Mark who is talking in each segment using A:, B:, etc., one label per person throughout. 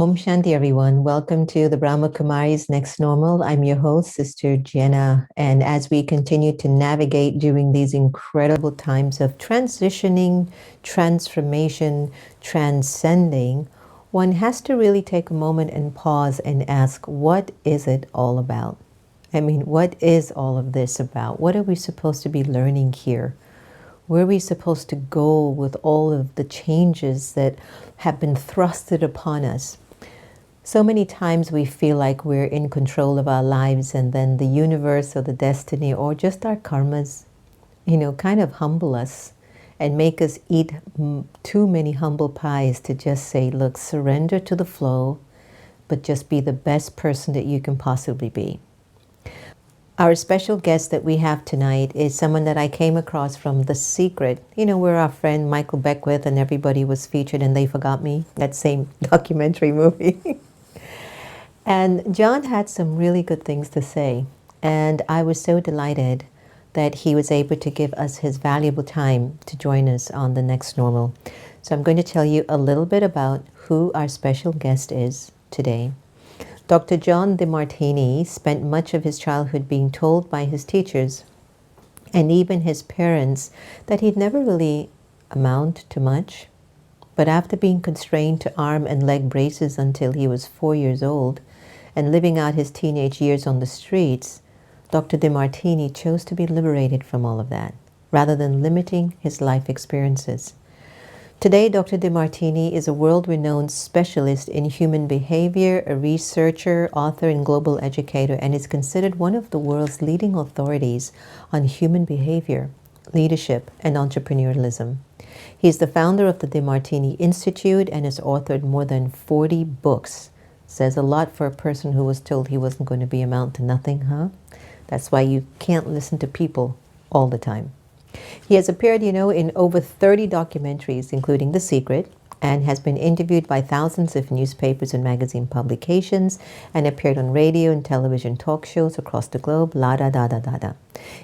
A: Om Shanti, everyone. Welcome to the Brahma Kumaris Next Normal. I'm your host, Sister Jenna. And as we continue to navigate during these incredible times of transitioning, transformation, transcending, one has to really take a moment and pause and ask, what is it all about? I mean, what is all of this about? What are we supposed to be learning here? Where are we supposed to go with all of the changes that have been thrusted upon us? So many times we feel like we're in control of our lives, and then the universe or the destiny or just our karmas, kind of humble us and make us eat too many humble pies to just say, look, surrender to the flow, but just be the best person that you can possibly be. Our special guest that we have tonight is someone that I came across from The Secret, where our friend Michael Beckwith and everybody was featured and They Forgot Me, that same documentary movie. And John had some really good things to say. And I was so delighted that he was able to give us his valuable time to join us on the Next Normal. So I'm going to tell you a little bit about who our special guest is today. Dr. John Demartini spent much of his childhood being told by his teachers and even his parents that he'd never really amount to much. But after being constrained to arm and leg braces until he was 4 years old and living out his teenage years on the streets, Dr. Demartini chose to be liberated from all of that, rather than limiting his life experiences. Today, Dr. Demartini is a world-renowned specialist in human behavior, a researcher, author, and global educator, and is considered one of the world's leading authorities on human behavior, leadership, and entrepreneurialism. He is the founder of the Demartini Institute and has authored more than 40 books. Says a lot for a person who was told he wasn't going to be amount to nothing, huh? That's why you can't listen to people all the time. He has appeared, in over 30 documentaries, including The Secret, and has been interviewed by thousands of newspapers and magazine publications, and appeared on radio and television talk shows across the globe, la da da da da da.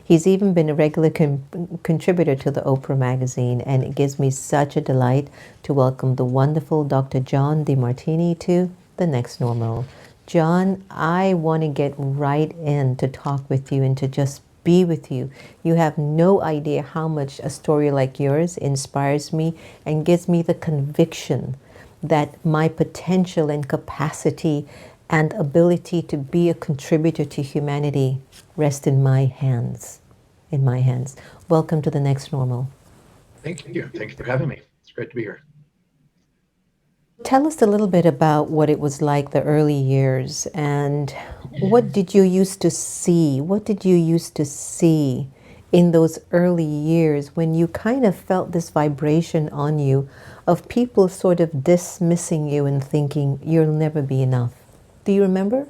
A: He's even been a regular contributor to the Oprah Magazine, and it gives me such a delight to welcome the wonderful Dr. John Demartini to the Next Normal. John, I want to get right in to talk with you and to just be with you. You have no idea how much a story like yours inspires me and gives me the conviction that my potential and capacity and ability to be a contributor to humanity rest in my hands. In my hands. Welcome to the Next Normal.
B: Thank you. Thank you for having me. It's great to be here.
A: Tell us a little bit about what it was like the early years, and what did you used to see? What did you used to see in those early years when you kind of felt this vibration on you of people sort of dismissing you and thinking you'll never be enough? Do you remember?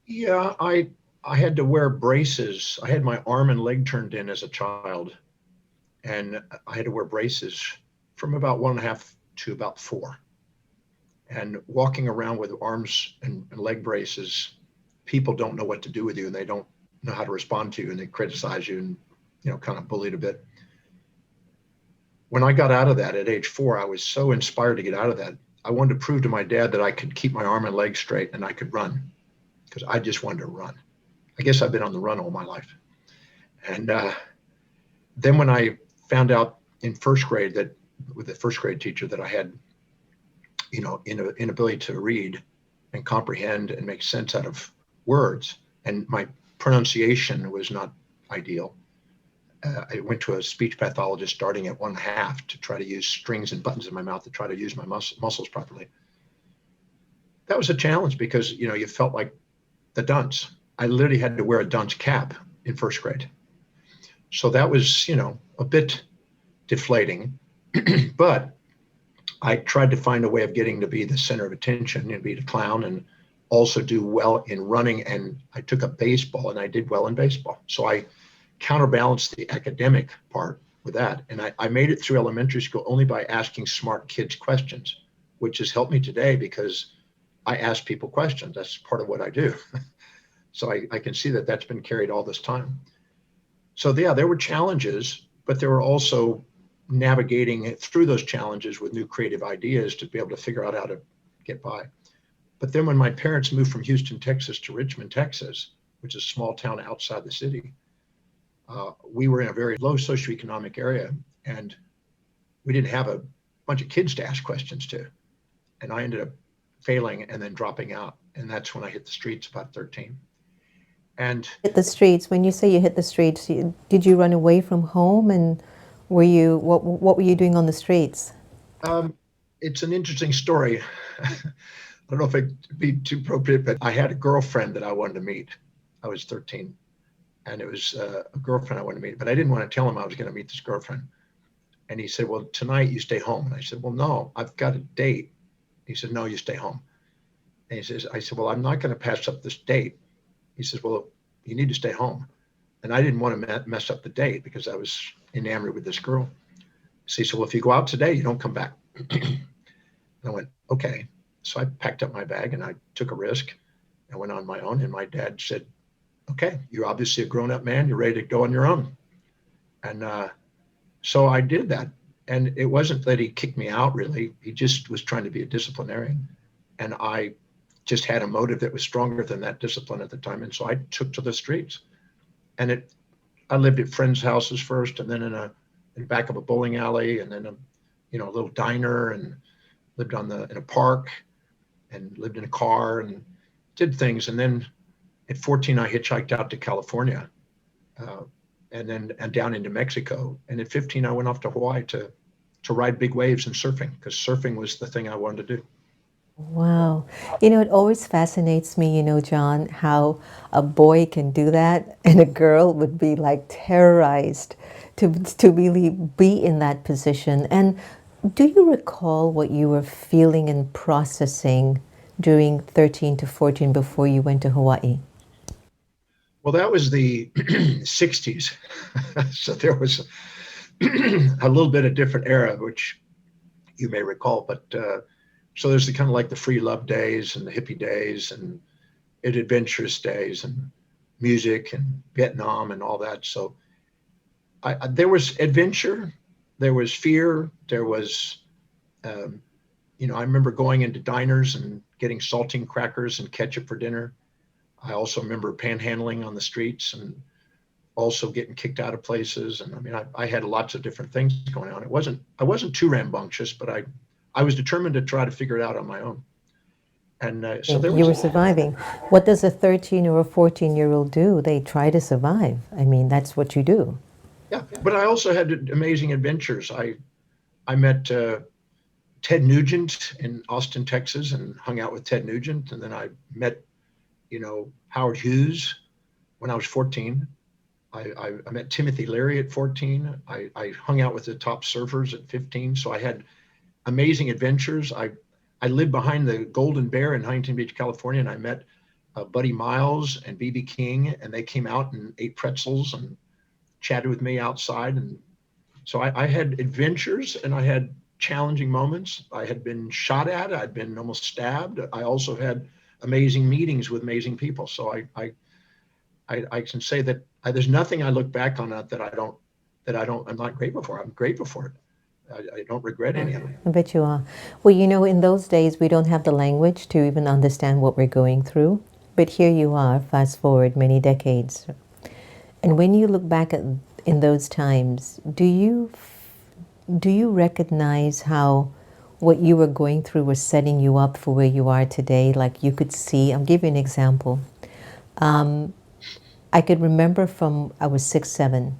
B: Yeah, I had to wear braces. I had my arm and leg turned in as a child, and I had to wear braces from about 1.5 to about 4. And walking around with arms and leg braces, people don't know what to do with you, and they don't know how to respond to you, and they criticize you and kind of bullied a bit. When I got out of that at age 4, I was so inspired to get out of that. I wanted to prove to my dad that I could keep my arm and leg straight and I could run, because I just wanted to run. I guess I've been on the run all my life. And then when I found out in first grade that with the first grade teacher that I had, inability to read and comprehend and make sense out of words, and my pronunciation was not ideal. I went to a speech pathologist starting at 1/2 to try to use strings and buttons in my mouth to try to use my muscles properly. That was a challenge because, you felt like the dunce. I literally had to wear a dunce cap in first grade. So that was, a bit deflating, but I tried to find a way of getting to be the center of attention and be the clown and also do well in running. And I took up baseball and I did well in baseball. So I counterbalanced the academic part with that. And I made it through elementary school only by asking smart kids questions, which has helped me today because I ask people questions. That's part of what I do. So I can see that that's been carried all this time. So yeah, there were challenges, but there were also navigating through those challenges with new creative ideas to be able to figure out how to get by. But then when my parents moved from Houston, Texas to Richmond, Texas, which is a small town outside the city, we were in a very low socioeconomic area, and we didn't have a bunch of kids to ask questions to. And I ended up failing and then dropping out. And that's when I hit the streets about 13. And
A: Hit the streets. When you say you hit the streets, did you run away from home, and what were you doing on the streets?
B: It's an interesting story. I don't know if it'd be too appropriate, but I had a girlfriend that I wanted to meet. I was 13, and it was a girlfriend I wanted to meet, but I didn't want to tell him I was going to meet this girlfriend. And he said, well, tonight you stay home. And I said, well, no, I've got a date. He said, no, you stay home. And I said, well, I'm not going to pass up this date. He says, well, you need to stay home. And I didn't want to mess up the date because I was enamored with this girl. So he said, well, if you go out today, you don't come back. And I went, okay. So I packed up my bag and I took a risk. I went on my own, and my dad said, okay, you're obviously a grown-up man. You're ready to go on your own. And so I did that. And it wasn't that he kicked me out, really. He just was trying to be a disciplinarian. And I just had a motive that was stronger than that discipline at the time. And so I took to the streets. And I lived at friends' houses first, and then in the back of a bowling alley, and then a little diner, and lived in a park, and lived in a car, and did things. And then at 14, I hitchhiked out to California, and down into Mexico. And at 15, I went off to Hawaii to ride big waves and surfing, because surfing was the thing I wanted to do.
A: Wow. It always fascinates me, John, how a boy can do that and a girl would be like terrorized to really be in that position. And do you recall what you were feeling and processing during 13 to 14 before you went to Hawaii?
B: Well, that was the 60s. So there was a little bit of different era, which you may recall, but so there's the kind of like the free love days and the hippie days and adventurous days and music and Vietnam and all that. So there was adventure, there was fear, there was, I remember going into diners and getting saltine crackers and ketchup for dinner. I also remember panhandling on the streets and also getting kicked out of places. And I mean, I had lots of different things going on. I wasn't too rambunctious, but I was determined to try to figure it out on my own. And so there was.
A: You were surviving. What does a 13 or a 14-year-old do? They try to survive. I mean, that's what you do.
B: Yeah, but I also had amazing adventures. I met Ted Nugent in Austin, Texas, and hung out with Ted Nugent. And then I met, Howard Hughes when I was 14. I met Timothy Leary at 14. I hung out with the top surfers at 15. So I had amazing adventures. I lived behind the Golden Bear in Huntington Beach, California, and I met Buddy Miles and BB King, and they came out and ate pretzels and chatted with me outside. And so I had adventures, and I had challenging moments. I had been shot at. I'd been almost stabbed. I also had amazing meetings with amazing people. So I can say that there's nothing I look back on that I'm not grateful for. I'm grateful for it. I don't regret any of it.
A: I bet you are. Well, in those days, we don't have the language to even understand what we're going through. But here you are, fast forward many decades. And when you look back in those times, do you recognize how what you were going through was setting you up for where you are today? Like you could see, I'll give you an example. I could remember from I was 6, 7,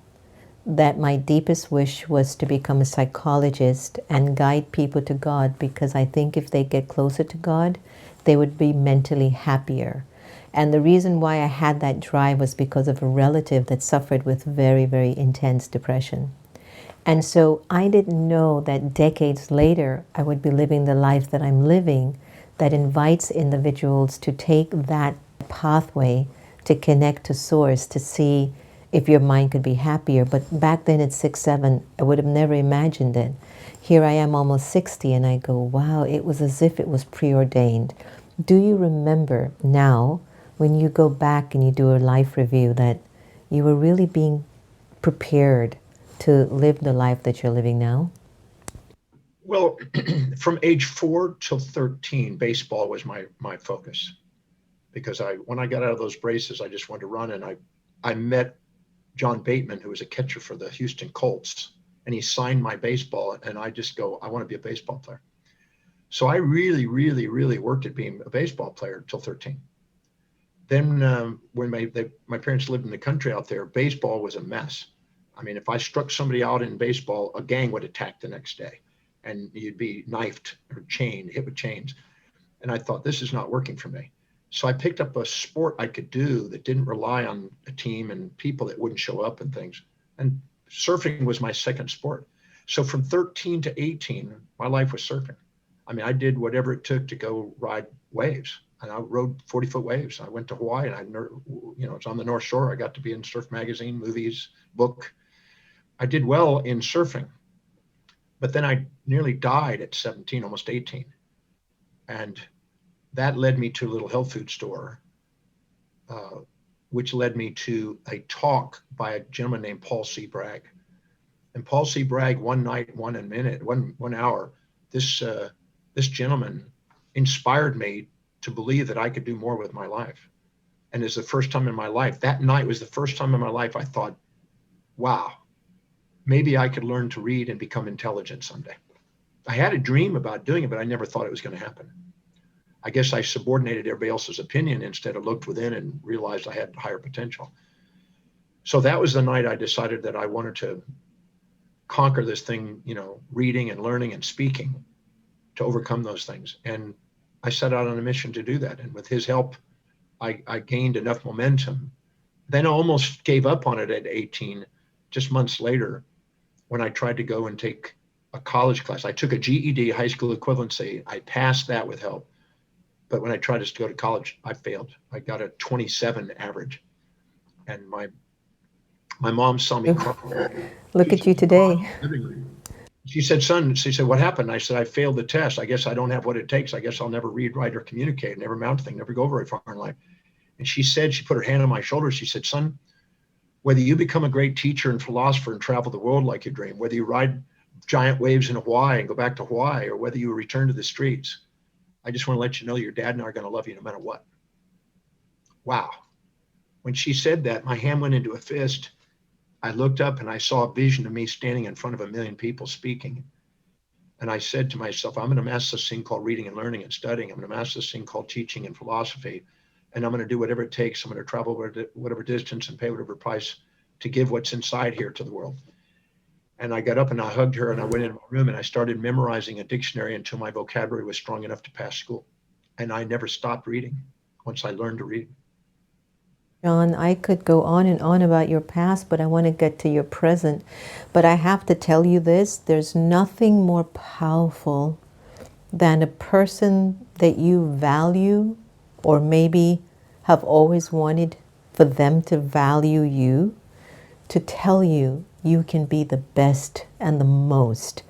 A: that my deepest wish was to become a psychologist and guide people to God, because I think if they get closer to God, they would be mentally happier. And the reason why I had that drive was because of a relative that suffered with very, very intense depression. And so I didn't know that decades later, I would be living the life that I'm living, that invites individuals to take that pathway to connect to source, to see if your mind could be happier. But back then at 6, 7, I would have never imagined it. Here I am almost 60, and I go, wow, it was as if it was preordained. Do you remember now, when you go back and you do a life review, that you were really being prepared to live the life that you're living now?
B: Well, from age 4 till 13, baseball was my focus, because when I got out of those braces, I just wanted to run. And I met John Bateman, who was a catcher for the Houston Colts, and he signed my baseball. And I just go, I want to be a baseball player. So I really, really, really worked at being a baseball player until 13. Then when my parents lived in the country out there, baseball was a mess. I mean, if I struck somebody out in baseball, a gang would attack the next day, and you'd be knifed or hit with chains. And I thought, this is not working for me. So I picked up a sport I could do that didn't rely on a team and people that wouldn't show up and things. And surfing was my second sport. So from 13 to 18, my life was surfing. I mean, I did whatever it took to go ride waves. And I rode 40-foot waves. I went to Hawaii, and it's on the North Shore. I got to be in Surf Magazine, movies, book. I did well in surfing, but then I nearly died at 17, almost 18. And that led me to a little health food store, which led me to a talk by a gentleman named Paul C. Bragg. And Paul C. Bragg, one night, 1 hour, this gentleman inspired me to believe that I could do more with my life. And it's the first time in my life, that night was the first time in my life I thought, wow, maybe I could learn to read and become intelligent someday. I had a dream about doing it, but I never thought it was going to happen. I guess I subordinated everybody else's opinion instead of looked within and realized I had higher potential. So that was the night I decided that I wanted to conquer this thing, reading and learning and speaking, to overcome those things. And I set out on a mission to do that. And with his help, I gained enough momentum. Then I almost gave up on it at 18, just months later, when I tried to go and take a college class. I took a GED, high school equivalency. I passed that with help. But when I tried to go to college, I failed. I got a 27 average. And my mom saw me crying.
A: Look at you today.
B: She said, son, she said, what happened? I said, I failed the test. I guess I don't have what it takes. I guess I'll never read, write, or communicate, never mount a thing, never go very far in life. And she put her hand on my shoulder. She said, son, whether you become a great teacher and philosopher and travel the world like you dream, whether you ride giant waves in Hawaii and go back to Hawaii, or whether you return to the streets, I just want to let you know your dad and I are going to love you no matter what. Wow. When she said that, my hand went into a fist. I looked up and I saw a vision of me standing in front of 1 million people speaking. And I said to myself, I'm going to master this thing called reading and learning and studying. I'm going to master this thing called teaching and philosophy. And I'm going to do whatever it takes. I'm going to travel whatever distance and pay whatever price to give what's inside here to the world. And I got up and I hugged her and I went in my room and I started memorizing a dictionary until my vocabulary was strong enough to pass school. And I never stopped reading once I learned to read.
A: John, I could go on and on about your past, but I want to get to your present. But I have to tell you this, there's nothing more powerful than a person that you value, or maybe have always wanted for them to value you, to tell you you can be the best and the most.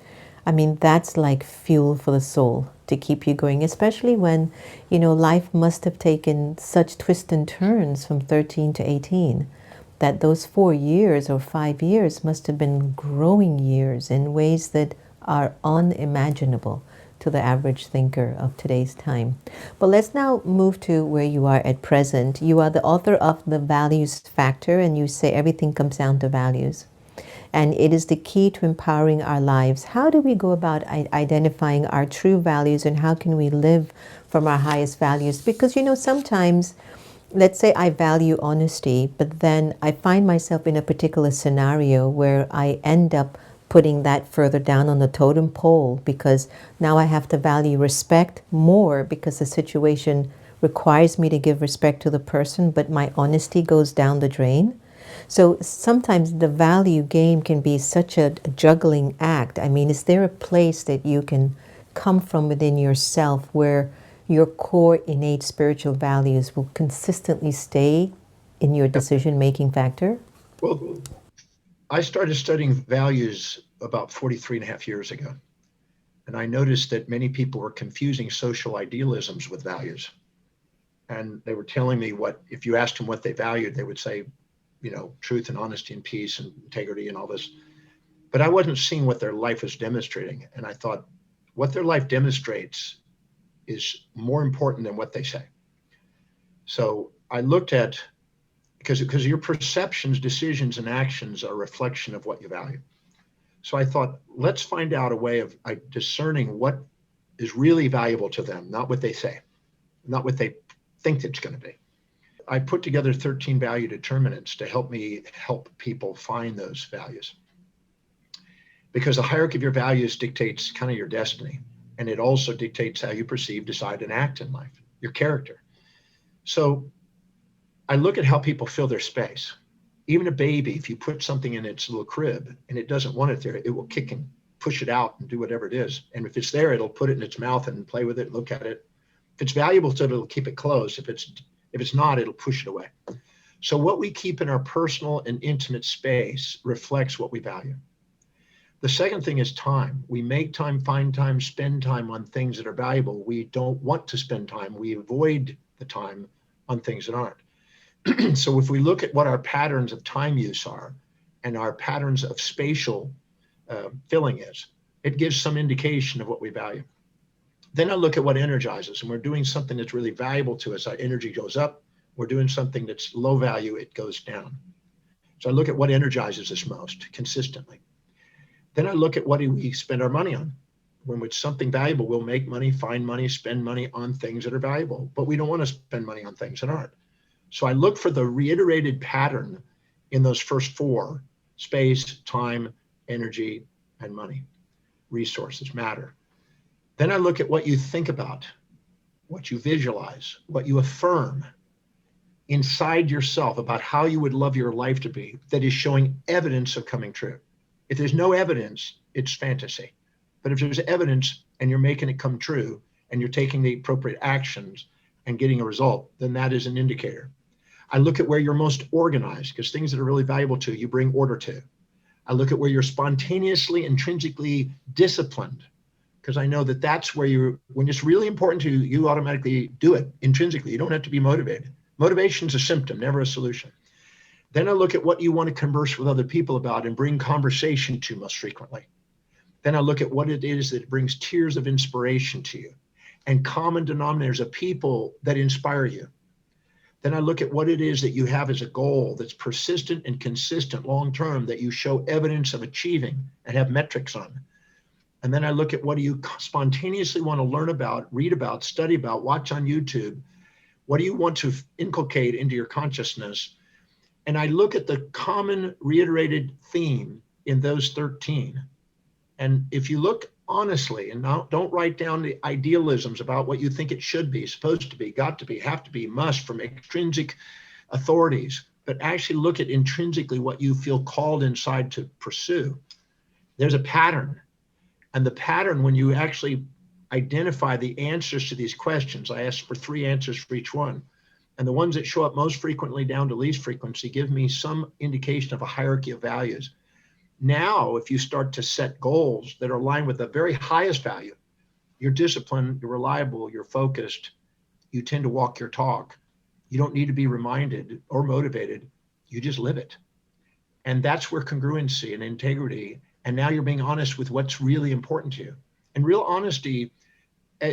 A: I mean, that's like fuel for the soul to keep you going, especially when, life must have taken such twists and turns from 13 to 18, that those 4 years or 5 years must have been growing years in ways that are unimaginable to the average thinker of today's time. But let's now move to where you are at present. You are the author of The Values Factor, and you say everything comes down to values. And it is the key to empowering our lives. How do we go about identifying our true values, and how can we live from our highest values? Because, sometimes, let's say I value honesty, but then I find myself in a particular scenario where I end up putting that further down on the totem pole, because now I have to value respect more because the situation requires me to give respect to the person, but my honesty goes down the drain. So sometimes the value game can be such a juggling act. I mean, is there a place that you can come from within yourself where your core innate spiritual values will consistently stay in your decision-making factor?
B: Well, I started studying values about 43 and a half years ago. And I noticed that many people were confusing social idealisms with values. And they were telling me if you asked them what they valued, they would say, truth and honesty and peace and integrity and all this. But I wasn't seeing what their life was demonstrating. And I thought, what their life demonstrates is more important than what they say. So I looked at, because your perceptions, decisions, and actions are a reflection of what you value. So I thought, let's find out a way of discerning what is really valuable to them, not what they say, not what they think it's going to be. I put together 13 value determinants to help me help people find those values. Because the hierarchy of your values dictates kind of your destiny. And it also dictates how you perceive, decide, and act in life, your character. So I look at how people fill their space. Even a baby, if you put something in its little crib and it doesn't want it there, it will kick and push it out and do whatever it is. And if it's there, it'll put it in its mouth and play with it, look at it. If it's valuable to it, it'll keep it closed. If it's not, it'll push it away. So what we keep in our personal and intimate space reflects what we value. The second thing is time. We make time, find time, spend time on things that are valuable. We don't want to spend time. We avoid the time on things that aren't. So if we look at what our patterns of time use are and our patterns of spatial filling is, it gives some indication of what we value. Then I look at what energizes, and we're doing something that's really valuable to us. Our energy goes up. We're doing something that's low value, it goes down. So I look at what energizes us most consistently. Then I look at what do we spend our money on. When it's something valuable, we'll make money, find money, spend money on things that are valuable, but we don't want to spend money on things that aren't. So I look for the reiterated pattern in those first four: space, time, energy, and money. Resources matter. Then I look at what you think about, what you visualize, what you affirm inside yourself about how you would love your life to be that is showing evidence of coming true. If there's no evidence, it's fantasy. But if there's evidence and you're making it come true and you're taking the appropriate actions and getting a result, then that is an indicator. I look at where you're most organized, because things that are really valuable to you bring order to. I look at where you're spontaneously, intrinsically disciplined, because I know that that's where when it's really important to you, you automatically do it intrinsically. You don't have to be motivated. Motivation is a symptom, never a solution. Then I look at what you want to converse with other people about and bring conversation to most frequently. Then I look at what it is that brings tears of inspiration to you and common denominators of people that inspire you. Then I look at what it is that you have as a goal that's persistent and consistent long-term that you show evidence of achieving and have metrics on. And then I look at what do you spontaneously want to learn about, read about, study about, watch on YouTube. What do you want to inculcate into your consciousness? And I look at the common reiterated theme in those 13. And if you look honestly and don't write down the idealisms about what you think it should be, supposed to be, got to be, have to be, must from extrinsic authorities, but actually look at intrinsically what you feel called inside to pursue. There's a pattern. And the pattern, when you actually identify the answers to these questions, I asked for 3 answers for each one. And the ones that show up most frequently down to least frequency give me some indication of a hierarchy of values. Now, if you start to set goals that are aligned with the very highest value, you're disciplined, you're reliable, you're focused, you tend to walk your talk. You don't need to be reminded or motivated. You just live it. And that's where congruency and integrity, and now you're being honest with what's really important to you. And real honesty,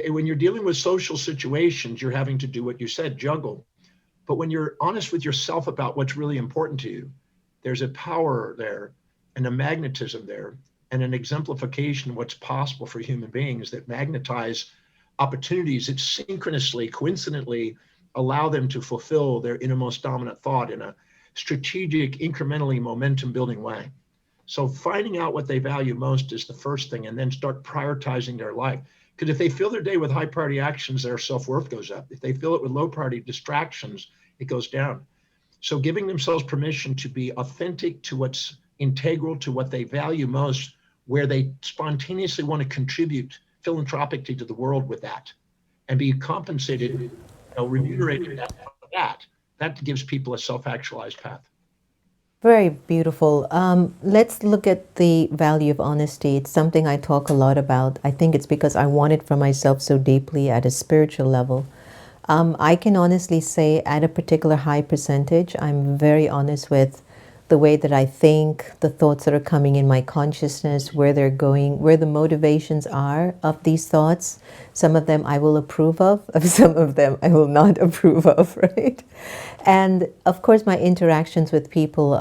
B: when you're dealing with social situations, you're having to do what you said, juggle. But when you're honest with yourself about what's really important to you, there's a power there and a magnetism there and an exemplification of what's possible for human beings that magnetize opportunities that synchronously, coincidentally allow them to fulfill their innermost dominant thought in a strategic, incrementally momentum building way. So finding out what they value most is the first thing, and then start prioritizing their life. Because if they fill their day with high priority actions, their self-worth goes up. If they fill it with low priority distractions, it goes down. So giving themselves permission to be authentic to what's integral to what they value most, where they spontaneously want to contribute philanthropically to the world with that and be compensated, remunerated for that gives people a self-actualized path.
A: Very beautiful. Let's look at the value of honesty. It's something I talk a lot about. I think it's because I want it for myself so deeply at a spiritual level. I can honestly say at a particular high percentage, I'm very honest with the way that I think, the thoughts that are coming in my consciousness, where they're going, where the motivations are of these thoughts. Some of them I will approve of some of them I will not approve of, right? And of course, my interactions with people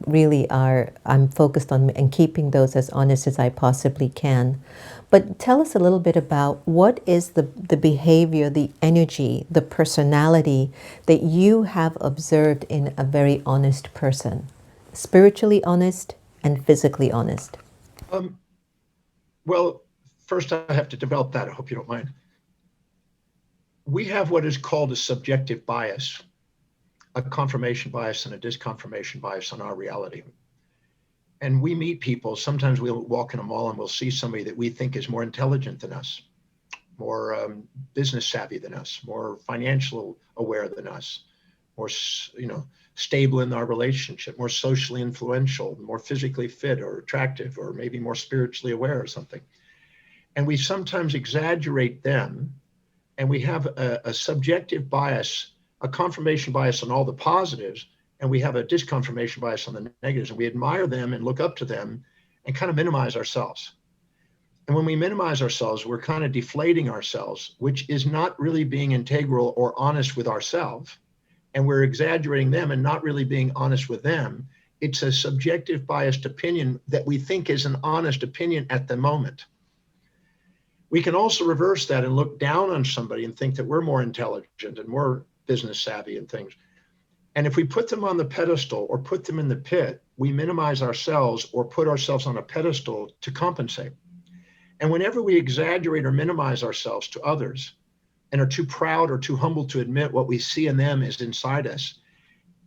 A: really are, I'm focused on and keeping those as honest as I possibly can. But tell us a little bit about what is the behavior, the energy, the personality that you have observed in a very honest person, spiritually honest and physically honest.
B: Um, well, first I have to develop that. I hope you don't mind. We have what is called a subjective bias, a confirmation bias and a disconfirmation bias on our reality. And we meet people. Sometimes we'll walk in a mall and we'll see somebody that we think is more intelligent than us, more business savvy than us, more financial aware than us, more stable in our relationship, more socially influential, more physically fit or attractive, or maybe more spiritually aware or something. And we sometimes exaggerate them, and we have a subjective bias, a confirmation bias on all the positives, and we have a disconfirmation bias on the negatives, and we admire them and look up to them and kind of minimize ourselves. And when we minimize ourselves, we're kind of deflating ourselves, which is not really being integral or honest with ourselves. And we're exaggerating them and not really being honest with them. It's a subjective biased opinion that we think is an honest opinion at the moment. We can also reverse that and look down on somebody and think that we're more intelligent and more business savvy and things. And if we put them on the pedestal or put them in the pit, we minimize ourselves or put ourselves on a pedestal to compensate. And whenever we exaggerate or minimize ourselves to others and are too proud or too humble to admit what we see in them is inside us,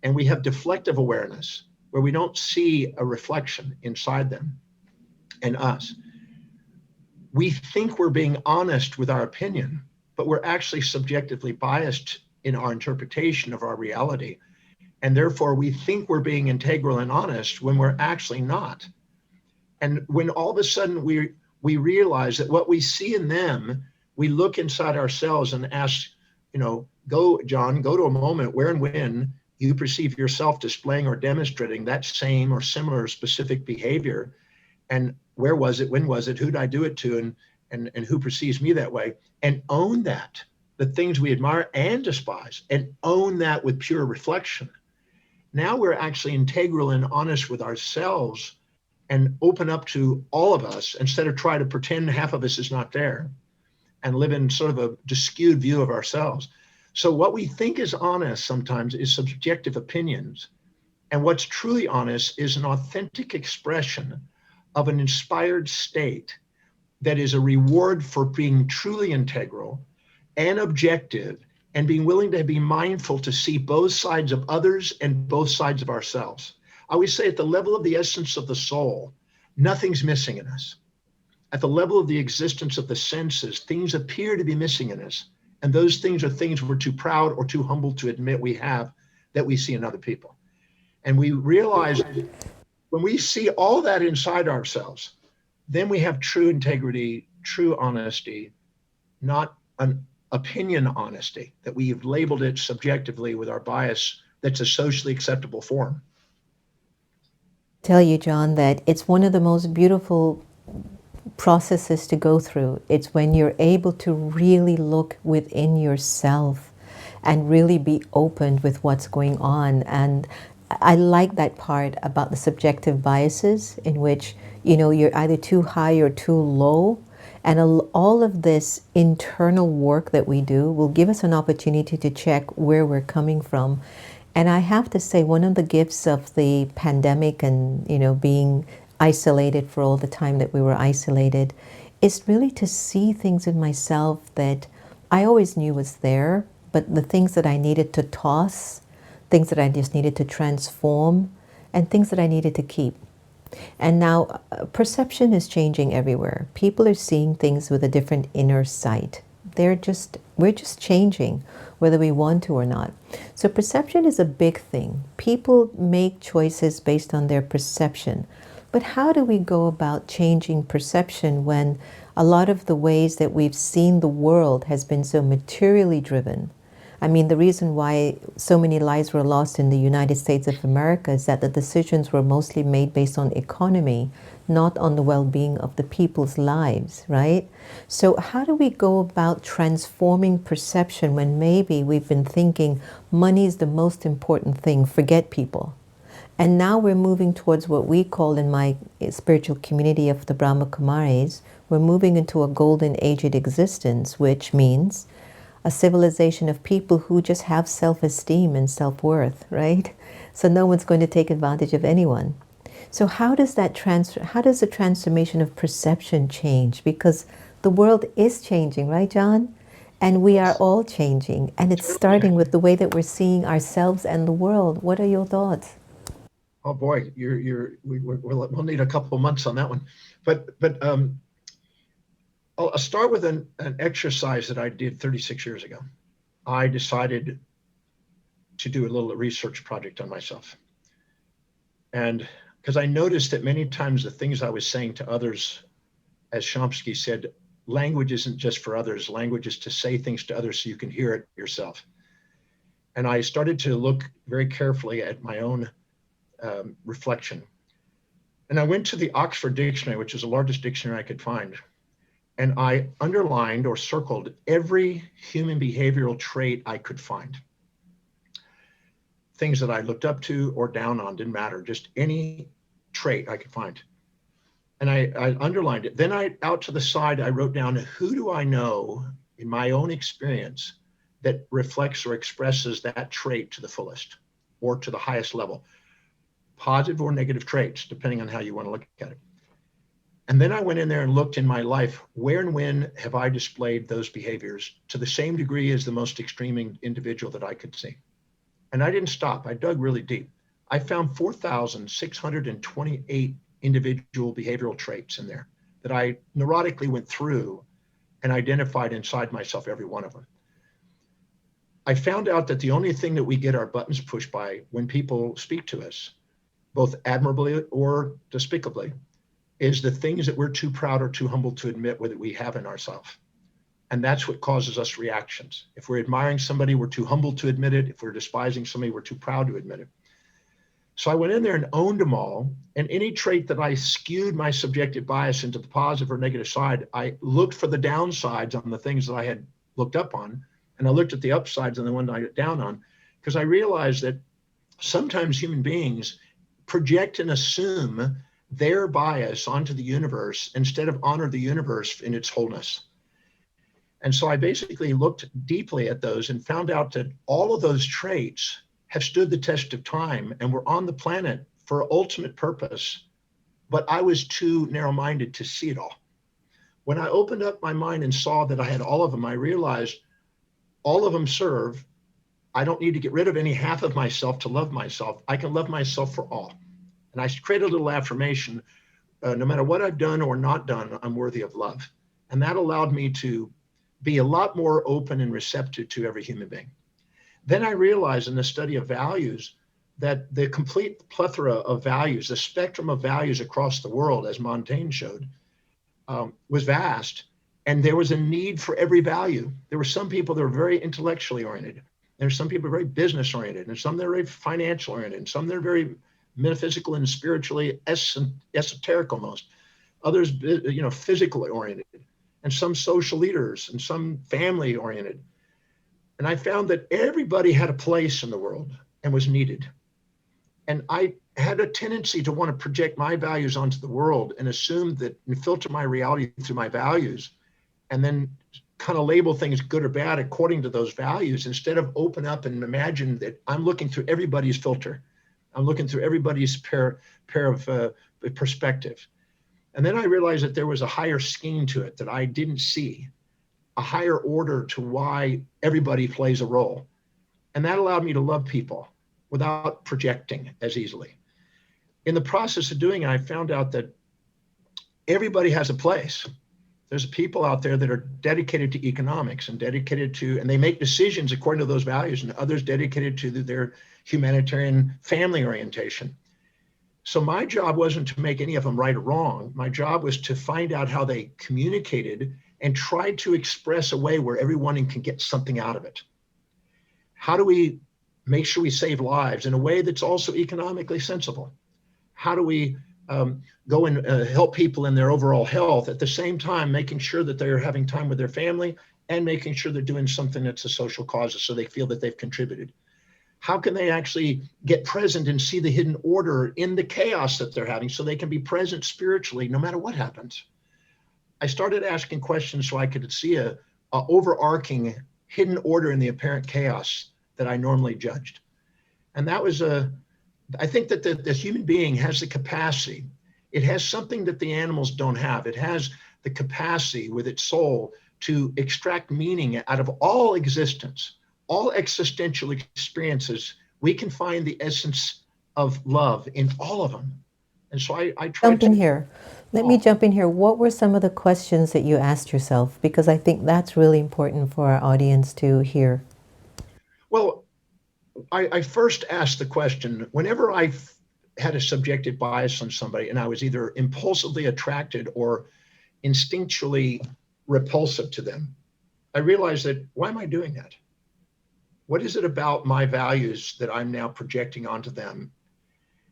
B: and we have deflective awareness where we don't see a reflection inside them and us, we think we're being honest with our opinion, but we're actually subjectively biased in our interpretation of our reality. And therefore, we think we're being integral and honest when we're actually not. And when all of a sudden we realize that what we see in them, we look inside ourselves and ask, go, John, go to a moment where and when you perceive yourself displaying or demonstrating that same or similar specific behavior. And where was it? When was it? Who did I do it to? And who perceives me that way? And own that, the things we admire and despise, and own that with pure reflection. Now we're actually integral and honest with ourselves and open up to all of us instead of trying to pretend half of us is not there and live in sort of a skewed view of ourselves. So what we think is honest sometimes is subjective opinions. And what's truly honest is an authentic expression of an inspired state that is a reward for being truly integral and objective and being willing to be mindful to see both sides of others and both sides of ourselves. I always say at the level of the essence of the soul, nothing's missing in us. At the level of the existence of the senses, things appear to be missing in us. And those things are things we're too proud or too humble to admit we have that we see in other people. And we realize when we see all that inside ourselves, then we have true integrity, true honesty, not an opinion honesty, that we've labeled it subjectively with our bias that's a socially acceptable form.
A: Tell you, John, that it's one of the most beautiful processes to go through. It's when you're able to really look within yourself and really be open with what's going on. And I like that part about the subjective biases in which, you're either too high or too low. And all of this internal work that we do will give us an opportunity to check where we're coming from. And I have to say, one of the gifts of the pandemic and, being isolated for all the time that we were isolated is really to see things in myself that I always knew was there, but the things that I needed to toss, things that I just needed to transform, and things that I needed to keep. And now perception is changing everywhere. People are seeing things with a different inner sight. We're just changing, whether we want to or not. So perception is a big thing. People make choices based on their perception. But how do we go about changing perception when a lot of the ways that we've seen the world has been so materially driven? I mean, the reason why so many lives were lost in the United States of America is that the decisions were mostly made based on economy, not on the well-being of the people's lives, right? So how do we go about transforming perception when maybe we've been thinking money is the most important thing, forget people? And now we're moving towards what we call in my spiritual community of the Brahma Kumaris, we're moving into a golden aged existence, which means a civilization of people who just have self-esteem and self-worth, right? So no one's going to take advantage of anyone. So how does the transformation of perception change? Because the world is changing, right, John? And we are all changing. And it's starting with the way that we're seeing ourselves and the world. What are your thoughts?
B: Oh boy, we'll need a couple of months on that one. But I'll start with an exercise that I did 36 years ago. I decided to do a little research project on myself. And because I noticed that many times the things I was saying to others, as Chomsky said, language isn't just for others, language is to say things to others so you can hear it yourself. And I started to look very carefully at my own reflection. And I went to the Oxford Dictionary, which is the largest dictionary I could find. And I underlined or circled every human behavioral trait I could find. Things that I looked up to or down on, didn't matter, just any trait I could find. And I underlined it. Then out to the side, I wrote down, who do I know in my own experience that reflects or expresses that trait to the fullest or to the highest level? Positive or negative traits, depending on how you want to look at it. And then I went in there and looked in my life, where and when have I displayed those behaviors to the same degree as the most extreme individual that I could see? And I didn't stop. I dug really deep. I found 4,628 individual behavioral traits in there that I neurotically went through and identified inside myself, every one of them. I found out that the only thing that we get our buttons pushed by when people speak to us, both admirably or despicably, is the things that we're too proud or too humble to admit that we have in ourselves. And that's what causes us reactions. If we're admiring somebody, we're too humble to admit it. If we're despising somebody, we're too proud to admit it. So I went in there and owned them all. And any trait that I skewed my subjective bias into the positive or negative side, I looked for the downsides on the things that I had looked up on. And I looked at the upsides on the one I got down on, because I realized that sometimes human beings project and assume their bias onto the universe instead of honor the universe in its wholeness. And so I basically looked deeply at those and found out that all of those traits have stood the test of time and were on the planet for ultimate purpose, but I was too narrow-minded to see it all. When I opened up my mind and saw that I had all of them, I realized all of them serve. I don't need to get rid of any half of myself to love myself. I can love myself for all. And I created a little affirmation, no matter what I've done or not done, I'm worthy of love. And that allowed me to be a lot more open and receptive to every human being. Then I realized in the study of values that the complete plethora of values, the spectrum of values across the world, as Montaigne showed, was vast. And there was a need for every value. There were some people that were very intellectually oriented. There's some people very business oriented, and some that are very financial oriented, and some that are very metaphysical and spiritually esoteric almost. Others, physically oriented, and some social leaders, and some family oriented. And I found that everybody had a place in the world and was needed. And I had a tendency to want to project my values onto the world and assume that and filter my reality through my values, and then kind of label things good or bad according to those values, instead of open up and imagine that I'm looking through everybody's filter. I'm looking through everybody's pair of perspective. And then I realized that there was a higher scheme to it that I didn't see, a higher order to why everybody plays a role. And that allowed me to love people without projecting as easily. In the process of doing it, I found out that everybody has a place. There's people out there that are dedicated to economics and and they make decisions according to those values, and others dedicated to their humanitarian family orientation. So my job wasn't to make any of them right or wrong. My job was to find out how they communicated and try to express a way where everyone can get something out of it. How do we make sure we save lives in a way that's also economically sensible? How do we go and help people in their overall health at the same time, making sure that they're having time with their family and making sure they're doing something that's a social cause so they feel that they've contributed? How can they actually get present and see the hidden order in the chaos that they're having so they can be present spiritually no matter what happens? I started asking questions so I could see a overarching hidden order in the apparent chaos that I normally judged. And that was I think that the human being has the capacity. It has something that the animals don't have. It has the capacity with its soul to extract meaning out of all existence, all existential experiences. We can find the essence of love in all of them. And so I tried
A: Jump in
B: to.
A: here. Let me jump in here. What were some of the questions that you asked yourself? Because I think that's really important for our audience to hear.
B: Well, I first asked the question whenever I had a subjective bias on somebody and I was either impulsively attracted or instinctually repulsive to them, I realized that why am I doing that? What is it about my values that I'm now projecting onto them?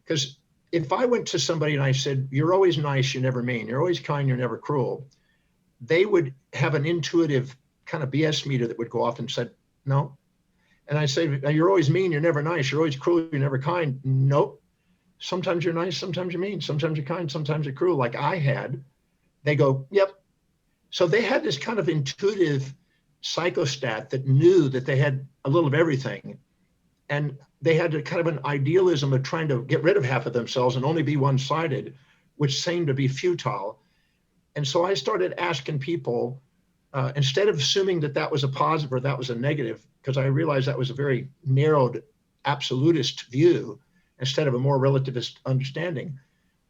B: Because if I went to somebody and I said, you're always nice, you're never mean, you're always kind, you're never cruel, they would have an intuitive kind of BS meter that would go off and said, no. And I say, you're always mean, you're never nice, you're always cruel, you're never kind. Nope. Sometimes you're nice, sometimes you're mean, sometimes you're kind, sometimes you're cruel, like I had. They go, yep. So they had this kind of intuitive psychostat that knew that they had a little of everything. And they had a kind of an idealism of trying to get rid of half of themselves and only be one-sided, which seemed to be futile. And so I started asking people, instead of assuming that that was a positive or that was a negative, because I realized that was a very narrowed absolutist view instead of a more relativist understanding,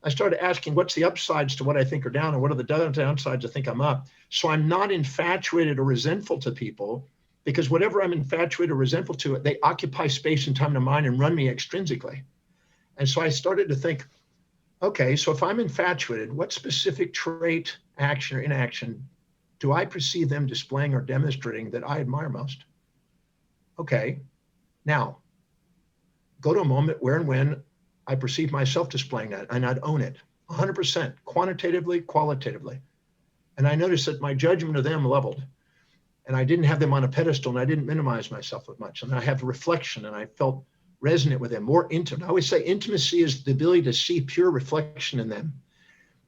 B: I started asking what's the upsides to what I think are down and what are the downsides I think I'm up. So I'm not infatuated or resentful to people, because whatever I'm infatuated or resentful to, they occupy space and time in mind and run me extrinsically. And so I started to think, okay, so if I'm infatuated, what specific trait, action, or inaction do I perceive them displaying or demonstrating that I admire most? Okay, now go to a moment where and when I perceive myself displaying that, and I'd own it 100%, quantitatively, qualitatively. And I noticed that my judgment of them leveled, and I didn't have them on a pedestal, and I didn't minimize myself as much. And I have reflection, and I felt resonant with them, more intimate. I always say intimacy is the ability to see pure reflection in them.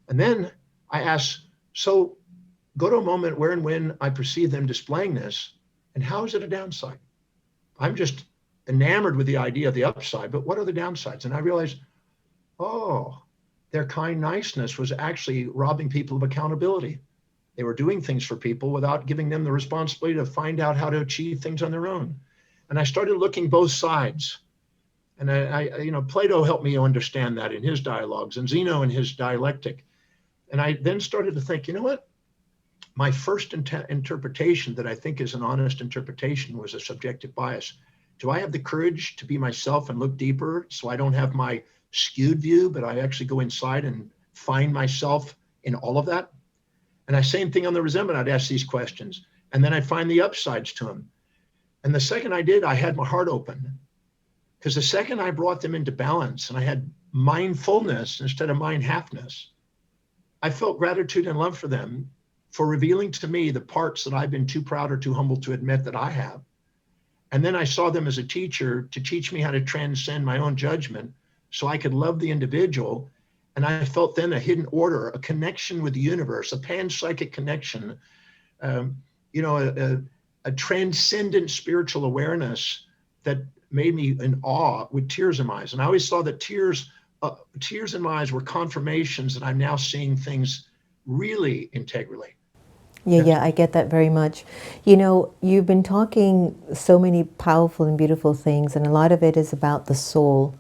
B: And then I asked, so go to a moment where and when I perceive them displaying this, and how is it a downside? I'm just enamored with the idea of the upside, but what are the downsides? And I realized, oh, their kind niceness was actually robbing people of accountability. They were doing things for people without giving them the responsibility to find out how to achieve things on their own. And I started looking both sides. And I Plato helped me understand that in his dialogues, and Zeno in his dialectic. And I then started to think, you know what? My first interpretation that I think is an honest interpretation was a subjective bias. Do I have the courage to be myself and look deeper so I don't have my skewed view, but I actually go inside and find myself in all of that? And the same thing on the resentment, I'd ask these questions, and then I'd find the upsides to them. And the second I did, I had my heart open, because the second I brought them into balance and I had mindfulness instead of mind halfness, I felt gratitude and love for them for revealing to me the parts that I've been too proud or too humble to admit that I have. And then I saw them as a teacher to teach me how to transcend my own judgment so I could love the individual. And I felt then a hidden order, a connection with the universe, a panpsychic connection, a transcendent spiritual awareness that made me in awe with tears in my eyes. And I always saw that tears in my eyes were confirmations that I'm now seeing things really integrally.
A: Yeah, I get that very much. You know, you've been talking so many powerful and beautiful things, and a lot of it is about the soul.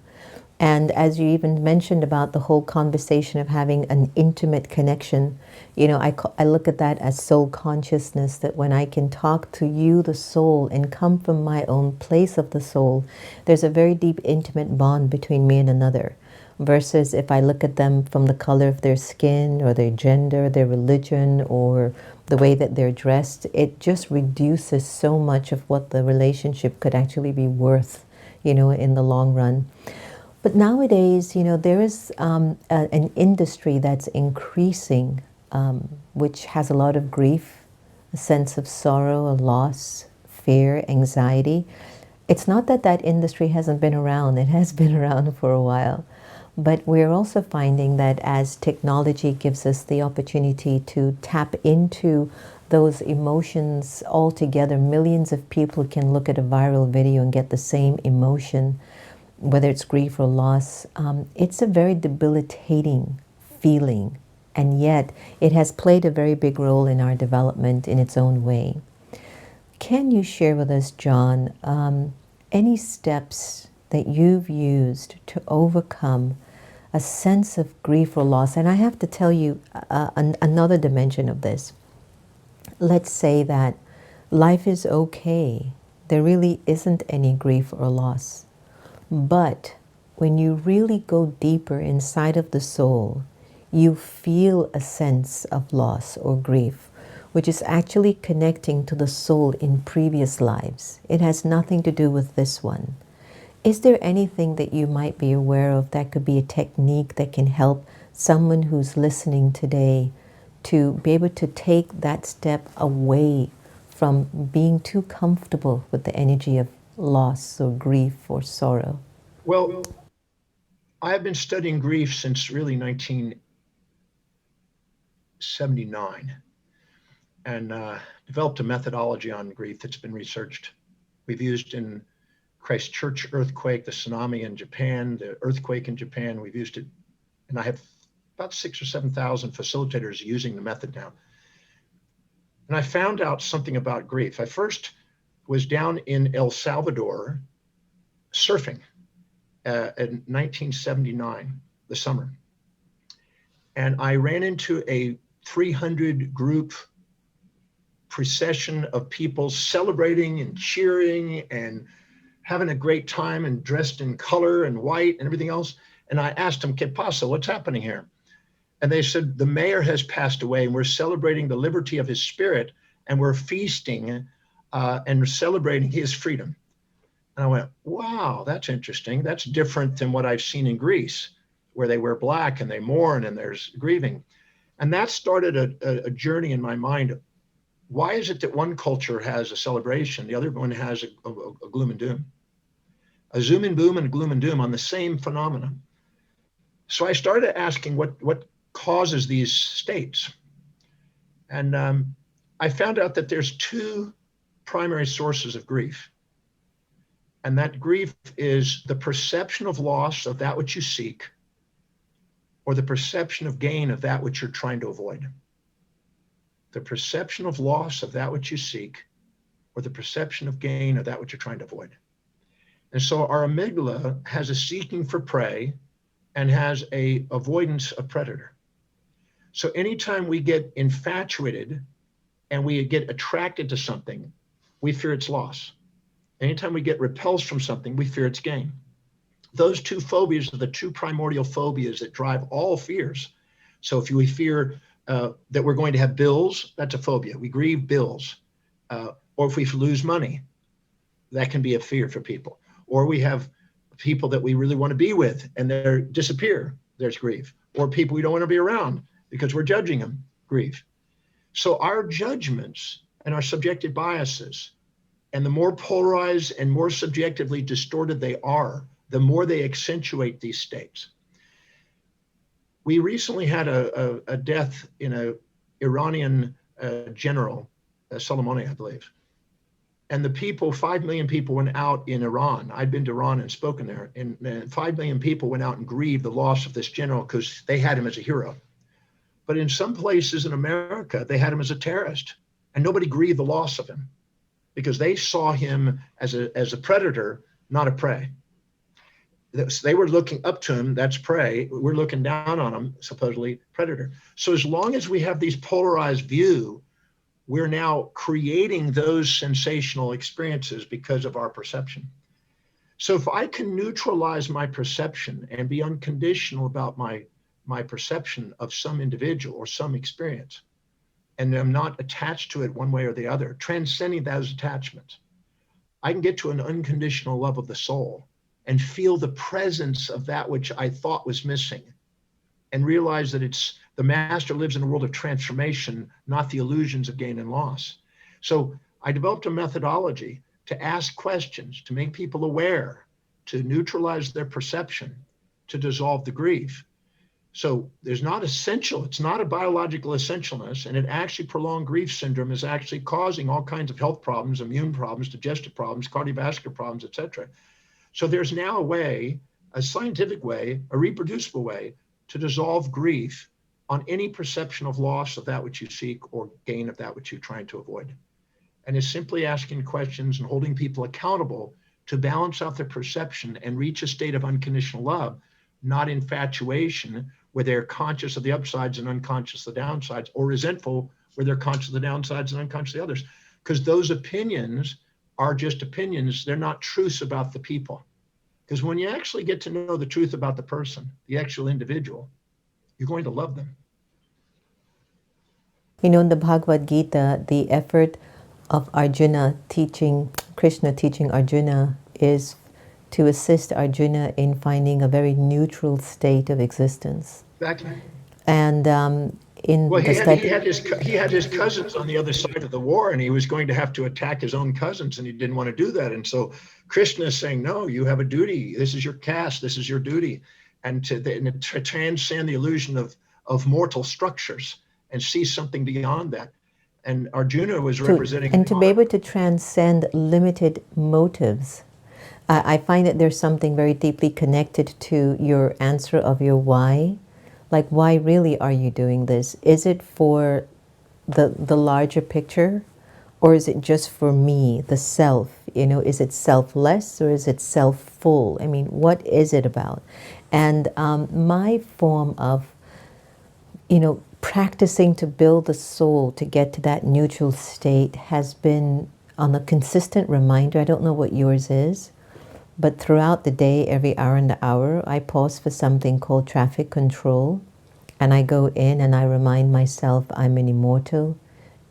A: And as you even mentioned about the whole conversation of having an intimate connection, I look at that as soul consciousness, that when I can talk to you, the soul, and come from my own place of the soul, there's a very deep, intimate bond between me and another. versus if I look at them from the color of their skin or their gender, their religion, or the way that they're dressed. It just reduces so much of what the relationship could actually be worth, in the long run. But nowadays, there is an industry that's increasing, which has a lot of grief, a sense of sorrow, a loss, fear, anxiety. It's not that that industry hasn't been around, it has been around for a while. But we're also finding that as technology gives us the opportunity to tap into those emotions altogether, millions of people can look at a viral video and get the same emotion, whether it's grief or loss. It's a very debilitating feeling, and yet it has played a very big role in our development in its own way. Can you share with us, John, any steps that you've used to overcome a sense of grief or loss? And I have to tell you another dimension of this. Let's say that life is okay. There really isn't any grief or loss. But when you really go deeper inside of the soul, you feel a sense of loss or grief, which is actually connecting to the soul in previous lives. It has nothing to do with this one. Is there anything that you might be aware of that could be a technique that can help someone who's listening today to be able to take that step away from being too comfortable with the energy of loss or grief or sorrow?
B: Well, I've been studying grief since really 1979 and developed a methodology on grief that's been researched. We've used in Christchurch earthquake, the tsunami in Japan, the earthquake in Japan. We've used it, and I have about 6,000 or 7,000 facilitators using the method now. And I found out something about grief. I first was down in El Salvador surfing in 1979, the summer. And I ran into a 300 group procession of people celebrating and cheering and having a great time and dressed in color and white and everything else. And I asked them, "¿Qué pasa? What's happening here?" And they said, "The mayor has passed away and we're celebrating the liberty of his spirit and we're feasting and celebrating his freedom." And I went, "Wow, that's interesting. That's different than what I've seen in Greece, where they wear black and they mourn and there's grieving." And that started a journey in my mind. Why is it that one culture has a celebration, the other one has a gloom and doom? A zoom and boom and a gloom and doom on the same phenomenon. So I started asking what causes these states. And I found out that there's two primary sources of grief. And that grief is the perception of loss of that which you seek, or the perception of gain of that which you're trying to avoid. The perception of loss of that which you seek, or the perception of gain of that which you're trying to avoid. And so our amygdala has a seeking for prey and has a avoidance of predator. So anytime we get infatuated and we get attracted to something, we fear its loss. Anytime we get repulsed from something, we fear its gain. Those two phobias are the two primordial phobias that drive all fears. So if we fear that we're going to have bills, that's a phobia. We grieve bills. Or if we lose money, that can be a fear for people. Or we have people that we really want to be with and they disappear, there's grief. Or people we don't want to be around because we're judging them, grief. So our judgments and our subjective biases, and the more polarized and more subjectively distorted they are, the more they accentuate these states. We recently had a death in an Iranian general, Soleimani, I believe. And the people, 5 million people went out in Iran. I'd been to Iran and spoken there. And 5 million people went out and grieved the loss of this general because they had him as a hero. But in some places in America, they had him as a terrorist. And nobody grieved the loss of him because they saw him as a predator, not a prey. They were looking up to him, that's prey. We're looking down on him, supposedly predator. So as long as we have these polarized view, we're now creating those sensational experiences because of our perception. So if I can neutralize my perception and be unconditional about my perception of some individual or some experience, and I'm not attached to it one way or the other, transcending those attachments, I can get to an unconditional love of the soul and feel the presence of that which I thought was missing, and realize that it's the master lives in a world of transformation, not the illusions of gain and loss. So I developed a methodology to ask questions, to make people aware, to neutralize their perception, to dissolve the grief. So there's not essential, it's not a biological essentialness, and it actually prolonged grief syndrome is actually causing all kinds of health problems, immune problems, digestive problems, cardiovascular problems, etc. So there's now a way, a scientific way, a reproducible way to dissolve grief on any perception of loss of that which you seek or gain of that which you're trying to avoid. And is simply asking questions and holding people accountable to balance out their perception and reach a state of unconditional love, not infatuation, where they're conscious of the upsides and unconscious of the downsides, or resentful, where they're conscious of the downsides and unconscious of the others. Because those opinions are just opinions. They're not truths about the people. Because when you actually get to know the truth about the person, the actual individual, you're going to love them.
A: You know, in the Bhagavad Gita, the effort of Arjuna teaching, Krishna teaching Arjuna, is to assist Arjuna in finding a very neutral state of existence.
B: Exactly.
A: And in
B: Well,
A: the study,
B: he had his cousins on the other side of the war, and he was going to have to attack his own cousins, and he didn't want to do that. And so Krishna is saying, no, you have a duty. This is your caste. This is your duty. And to transcend the illusion of mortal structures and see something beyond that. And Arjuna was representing...
A: And to be able to transcend limited motives. I find that there's something very deeply connected to your answer of your why. Like, why really are you doing this? Is it for the larger picture? Or is it just for me, the self? You know, is it selfless or is it self-full? I mean, what is it about? And my form of, you know, practicing to build the soul to get to that neutral state has been on a consistent reminder. I don't know what yours is, but throughout the day, every hour and hour, I pause for something called traffic control. And I go in and I remind myself I'm an immortal,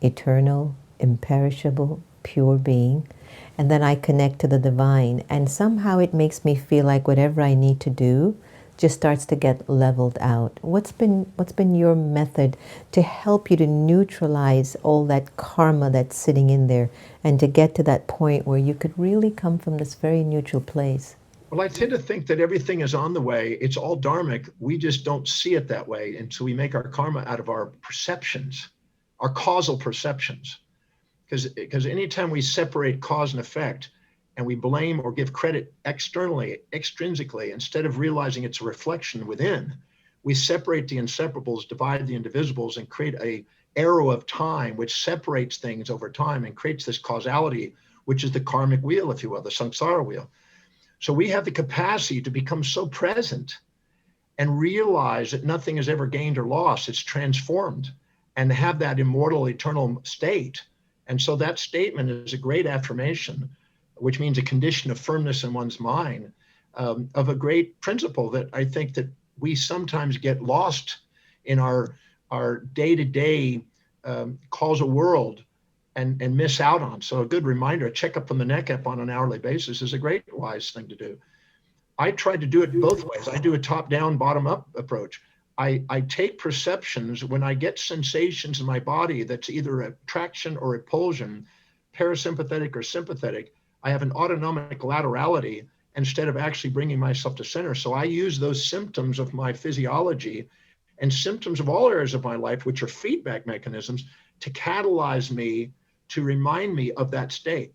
A: eternal, imperishable, pure being. And then I connect to the divine. And somehow it makes me feel like whatever I need to do just starts to get leveled out. What's been your method to help you to neutralize all that karma that's sitting in there and to get to that point where you could really come from this very neutral place?
B: Well, I tend to think that everything is on the way. It's all dharmic. We just don't see it that way. And so we make our karma out of our perceptions, our causal perceptions. Because anytime we separate cause and effect, and we blame or give credit externally, extrinsically, instead of realizing it's a reflection within, we separate the inseparables, divide the indivisibles, and create a arrow of time which separates things over time and creates this causality, which is the karmic wheel, if you will, the samsara wheel. So we have the capacity to become so present and realize that nothing is ever gained or lost. It's transformed, and have that immortal, eternal state. And so that statement is a great affirmation, which means a condition of firmness in one's mind, of a great principle that I think that we sometimes get lost in our day-to-day causal world and miss out on. So a good reminder, a checkup on the neck up on an hourly basis is a great wise thing to do. I try to do it both ways. I do a top-down, bottom-up approach. I take perceptions when I get sensations in my body that's either attraction or repulsion, parasympathetic or sympathetic. I have an autonomic laterality instead of actually bringing myself to center. So I use those symptoms of my physiology and symptoms of all areas of my life, which are feedback mechanisms, to catalyze me, to remind me of that state.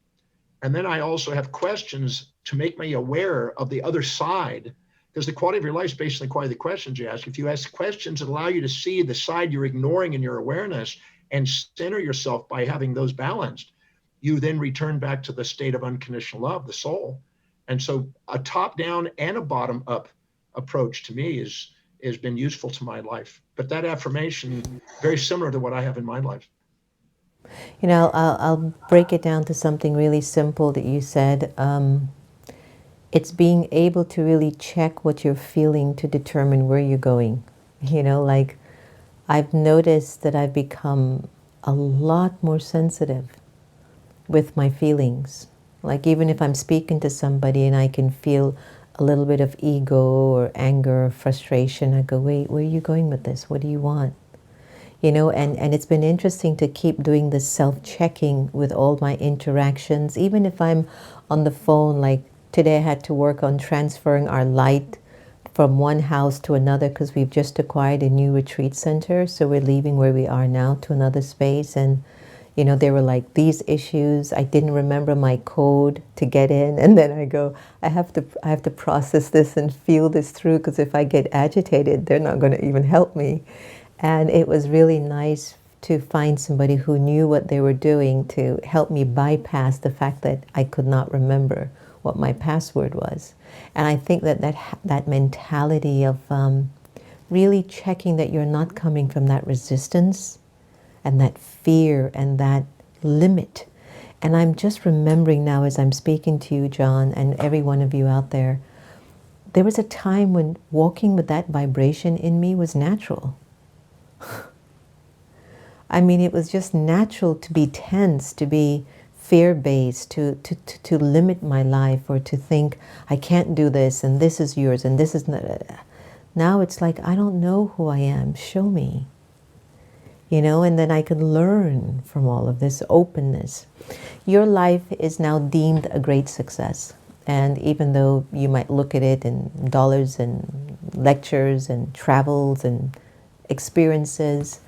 B: And then I also have questions to make me aware of the other side, because the quality of your life is based on the quality of the questions you ask. If you ask questions that allow you to see the side you're ignoring in your awareness and center yourself by having those balanced, you then return back to the state of unconditional love, the soul. And so a top-down and a bottom-up approach to me has been useful to my life. But that affirmation, very similar to what I have in my life.
A: You know, I'll break it down to something really simple that you said. it's being able to really check what you're feeling to determine where you're going. Like I've noticed that I've become a lot more sensitive with my feelings. Like even if I'm speaking to somebody and I can feel a little bit of ego or anger or frustration, I go, wait, where are you going with this? What do you want? And it's been interesting to keep doing this self-checking with all my interactions, even if I'm on the phone. Like today I had to work on transferring our light from one house to another because we've just acquired a new retreat center. So we're leaving where we are now to another space. And, there were like these issues. I didn't remember my code to get in. And then I go, I have to process this and feel this through, because if I get agitated, they're not going to even help me. And it was really nice to find somebody who knew what they were doing to help me bypass the fact that I could not remember what my password was. And I think that mentality of really checking that you're not coming from that resistance and that fear and that limit. And I'm just remembering now as I'm speaking to you, John, and every one of you out there, there was a time when walking with that vibration in me was natural. I mean, it was just natural to be tense, to be fear-based, to limit my life, or to think, I can't do this, and this is yours, and this is not. Now it's like, I don't know who I am. Show me. And then I can learn from all of this openness. Your life is now deemed a great success. And even though you might look at it in dollars and lectures and travels and experiences,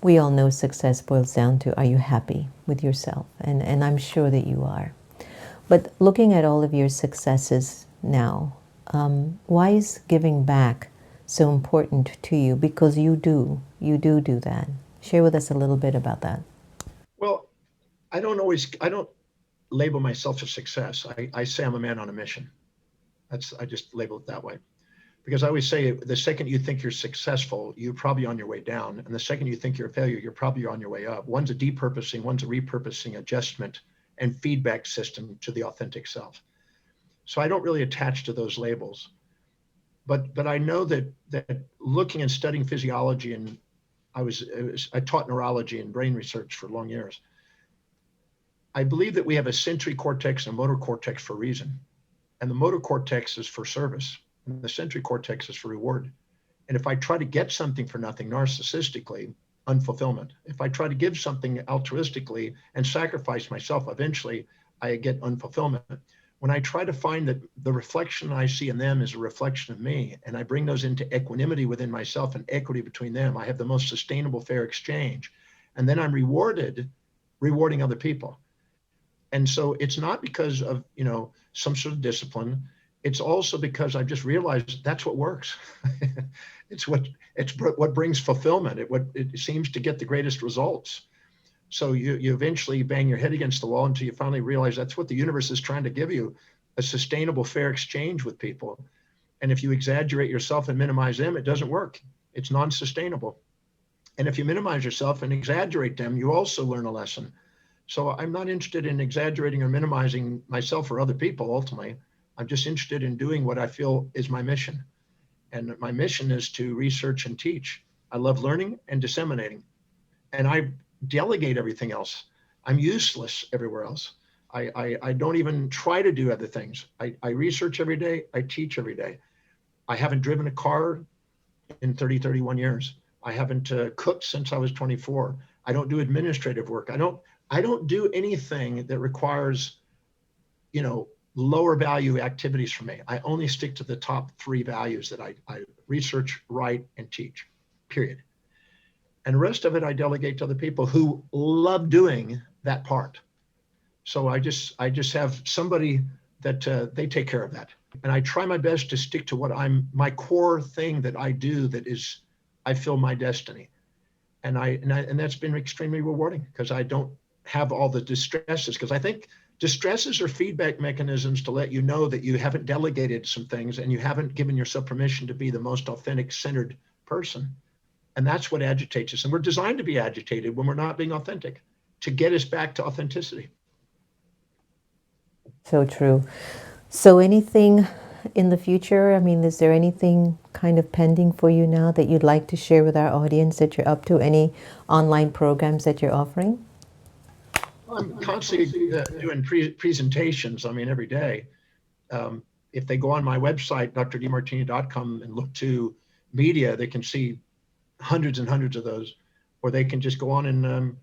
A: we all know success boils down to, are you happy with yourself? And I'm sure that you are. But looking at all of your successes now, why is giving back so important to you? Because you do that. Share with us a little bit about that.
B: Well, I don't label myself a success. I say I'm a man on a mission. I just label it that way. Because I always say, the second you think you're successful, you're probably on your way down. And the second you think you're a failure, you're probably on your way up. One's a depurposing, one's a repurposing, adjustment, and feedback system to the authentic self. So I don't really attach to those labels. But I know that looking and studying physiology, and I taught neurology and brain research for long years. I believe that we have a sensory cortex and a motor cortex for a reason. And the motor cortex is for service, and the sensory cortex is for reward. And if I try to get something for nothing, narcissistically, unfulfillment. If I try to give something altruistically and sacrifice myself, eventually I get unfulfillment. When I try to find that the reflection I see in them is a reflection of me, and I bring those into equanimity within myself and equity between them, I have the most sustainable, fair exchange. And then I'm rewarding other people. And so it's not because of, some sort of discipline. It's also because I've just realized that's what works. It's what brings fulfillment. It seems to get the greatest results. So you eventually bang your head against the wall until you finally realize that's what the universe is trying to give you, a sustainable, fair exchange with people. And if you exaggerate yourself and minimize them, it doesn't work. It's non-sustainable. And if you minimize yourself and exaggerate them, you also learn a lesson. So I'm not interested in exaggerating or minimizing myself or other people, ultimately. I'm just interested in doing what I feel is my mission. And my mission is to research and teach. I love learning and disseminating. And I delegate everything else. I'm useless everywhere else. I don't even try to do other things. I research every day. I teach every day. I haven't driven a car in 31 years. I haven't cooked since I was 24. I don't do administrative work. I don't do anything that requires, lower value activities for me. I only stick to the top 3 values that I research, write, and teach, period. And the rest of it, I delegate to other people who love doing that part. So I just have somebody that they take care of that. And I try my best to stick to my core thing that I do, that is, I feel my destiny. And that's been extremely rewarding, because I don't have all the distresses, because I think distresses are feedback mechanisms to let you know that you haven't delegated some things and you haven't given yourself permission to be the most authentic, centered person. And that's what agitates us. And we're designed to be agitated when we're not being authentic, to get us back to authenticity.
A: So true. So anything in the future? I mean, is there anything kind of pending for you now that you'd like to share with our audience that you're up to? Any online programs that you're offering?
B: I'm constantly doing presentations. I mean, every day. Um, if they go on my website, drdemartini.com, and look to media, they can see hundreds and hundreds of those. Or they can just go on and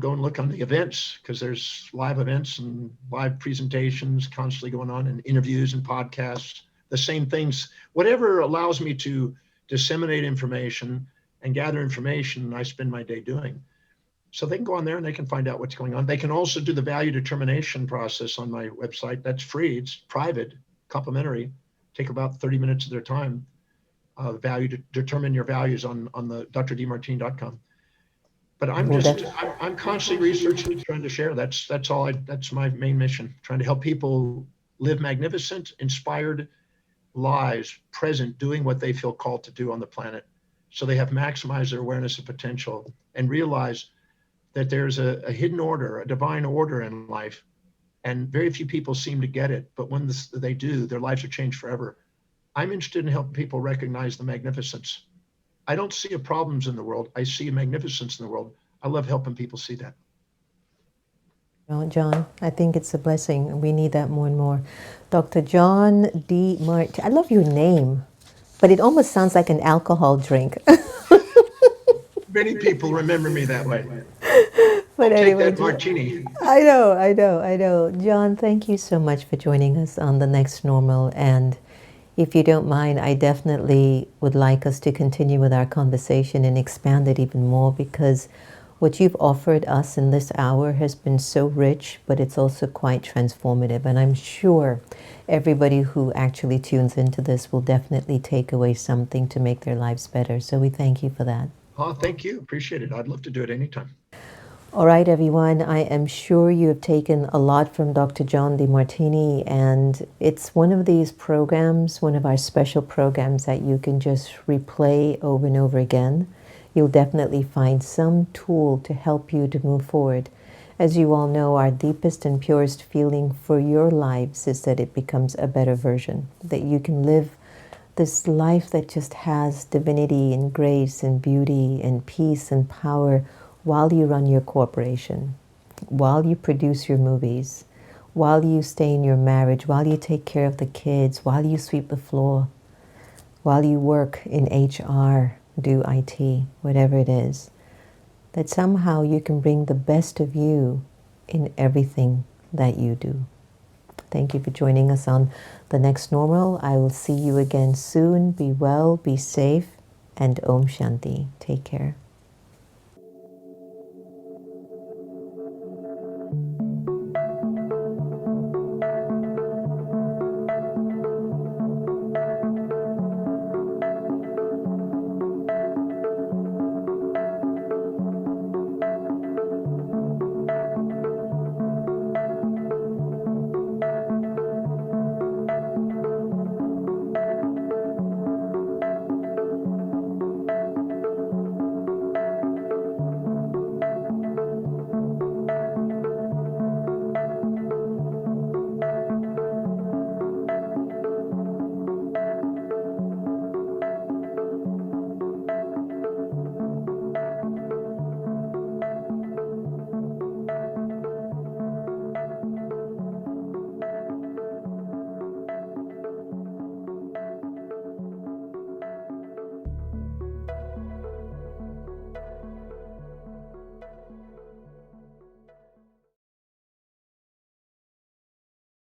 B: go and look on the events, because there's live events and live presentations constantly going on, and interviews and podcasts, the same things. Whatever allows me to disseminate information and gather information, I spend my day doing. So they can go on there and they can find out what's going on. They can also do the value determination process on my website. That's free. It's private, complimentary. Take about 30 minutes of their time. Value to determine your values on the drdemartini.com. But I'm constantly researching, trying to share. That's my main mission, trying to help people live magnificent, inspired lives, present, doing what they feel called to do on the planet, so they have maximized their awareness of potential and realize that there's a hidden order, a divine order in life, and very few people seem to get it. But when they do, their lives are changed forever. I'm interested in helping people recognize the magnificence. I don't see problems in the world. I see magnificence in the world. I love helping people see that.
A: Well, John, I think it's a blessing. We need that more and more. Dr. John Demartini. I love your name, but it almost sounds like an alcohol drink.
B: Many people remember me that way.
A: But
B: I'll
A: anyway,
B: take that martini.
A: I know. John, thank you so much for joining us on The Next Normal. And if you don't mind, I definitely would like us to continue with our conversation and expand it even more, because what you've offered us in this hour has been so rich, but it's also quite transformative. And I'm sure everybody who actually tunes into this will definitely take away something to make their lives better. So we thank you for that.
B: Oh, thank you. Appreciate it. I'd love to do it anytime.
A: All right, everyone. I am sure you have taken a lot from Dr. John Demartini, and it's one of these programs, one of our special programs that you can just replay over and over again. You'll definitely find some tool to help you to move forward. As you all know, our deepest and purest feeling for your lives is that it becomes a better version, that you can live this life that just has divinity and grace and beauty and peace and power while you run your corporation, while you produce your movies, while you stay in your marriage, while you take care of the kids, while you sweep the floor, while you work in HR, do IT, whatever it is, that somehow you can bring the best of you in everything that you do. Thank you for joining us on The Next Normal. I will see you again soon. Be well, be safe, and Om Shanti. Take care.